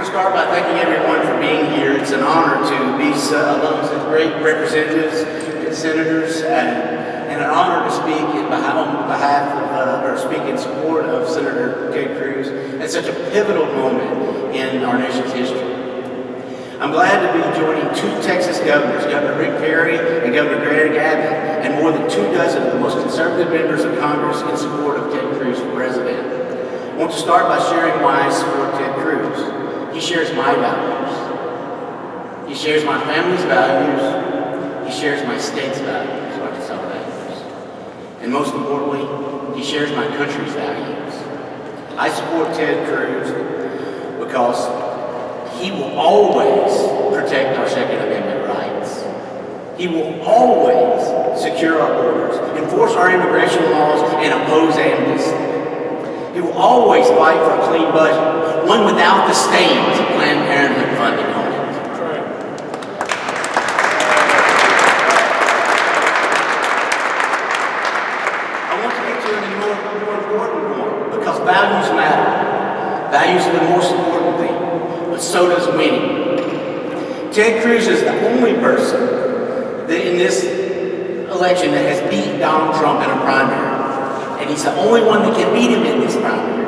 want to start by thanking everyone for being here. It's an honor to be among such great representatives and senators, and an honor to speak on behalf of, or speak in support of Senator Ted Cruz at such a pivotal moment in our nation's history. I'm glad to be joining two Texas governors, Governor Rick Perry and Governor Greg Abbott, and more than 24 of the most conservative members of Congress in support of Ted Cruz for president. I want to start by sharing why I support Ted Cruz. He shares my values. He shares my family's values. He shares my state's values, Arkansas values. And most importantly, he shares my country's values. I support Ted Cruz because he will always protect our Second Amendment rights. He will always secure our borders, enforce our immigration laws, and oppose amnesty. He will always fight for a clean budget, one without the stains of Planned Parenthood funding on it. I want to get to an more important point, because values matter. Values are the most important thing, but so does winning. Ted Cruz is the only person that in this election that has beat Donald Trump in a primary. And he's the only one that can beat him in this primary.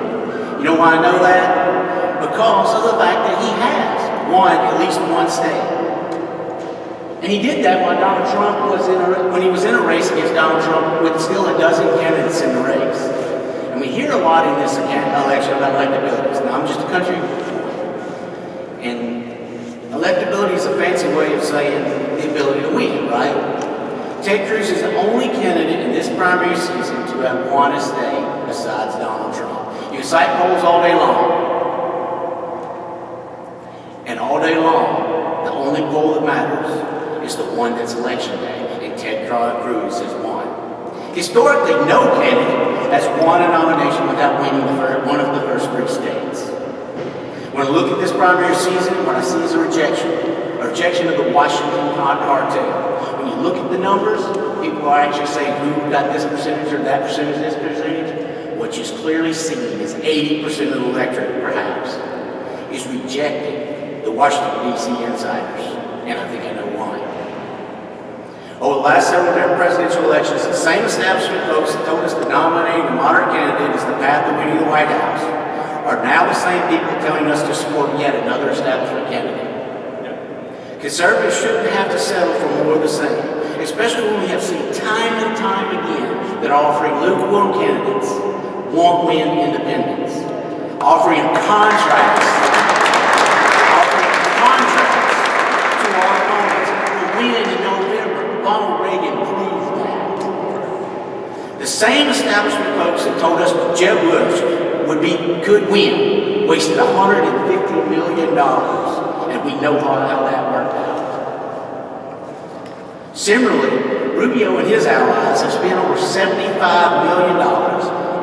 You know why I know that? Because of the fact that he has won at least one state. And he did that while Donald Trump was when he was in a race against Donald Trump with still a dozen candidates in the race. And we hear a lot in this election about electabilities. Now, I'm just a country boy. And electability is a fancy way of saying the ability to win, right? Ted Cruz is the only candidate in this primary season to have won a state besides Donald Trump. You can cite polls all day long. And all day long, the only poll that matters is the one that's election day, and Ted Cruz has won. Historically, no candidate has won a nomination without winning one of the first three states. When I look at this primary season, what I see is a rejection of the Washington cartel. When you look at the numbers, people are actually saying who got this percentage or that percentage, this percentage. What you're clearly seeing is 80% of the electorate, perhaps, is rejecting the Washington, D.C. insiders. And I think I know why. Over the last several presidential elections, the same establishment folks that told us that nominating a moderate candidate is the path to winning the White House are now the same people telling us to support yet another establishment candidate. Conservatives shouldn't have to settle for more of the same, especially when we have seen time and time again that offering lukewarm candidates won't win independence. Offering contracts to our opponents will win in November. Ronald Reagan proved that. The same establishment folks that told us Jeb Bush could win wasted $150 million. And we know how that worked out. Similarly, Rubio and his allies have spent over $75 million,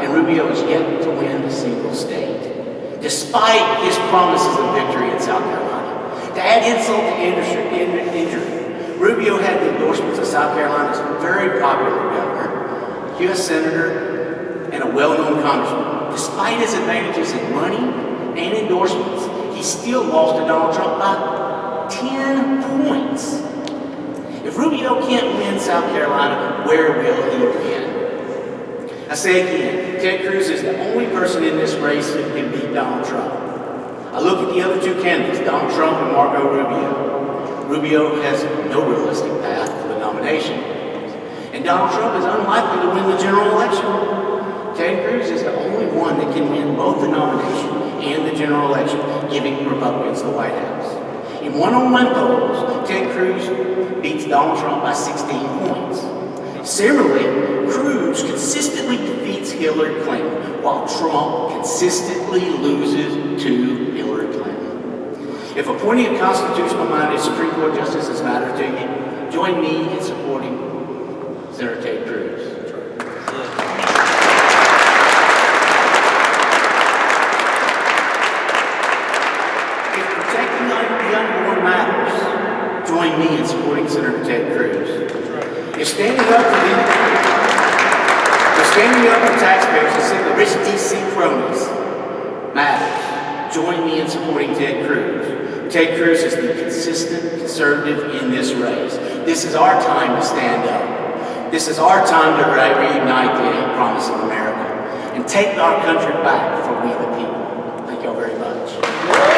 and Rubio is yet to win a single state, despite his promises of victory in South Carolina. To add insult to injury, Rubio had the endorsements of South Carolina's very popular governor, U.S. Senator, and a well-known congressman. Despite his advantages in money and endorsements, he still lost to Donald Trump by 10 points. If Rubio can't win South Carolina, where will he win? I say again, Ted Cruz is the only person in this race that can beat Donald Trump. I look at the other two candidates, Donald Trump and Marco Rubio. Rubio has no realistic path to the nomination. And Donald Trump is unlikely to win the general election. Ted Cruz is the only one that can win both the nomination and the general election, giving Republicans the White House. In one-on-one polls, Ted Cruz beats Donald Trump by 16 points. Similarly, Cruz consistently defeats Hillary Clinton, while Trump consistently loses to Hillary Clinton. If appointing a constitutional-minded Supreme Court justices matter to you, join me in supporting Senator Ted Cruz. Join me in supporting Senator Ted Cruz. If standing up for taxpayers and send the rich DC cronies matters, join me in supporting Ted Cruz. Ted Cruz is the consistent conservative in this race. This is our time to stand up. This is our time to reignite the promise of America and take our country back for we the people. Thank you all very much.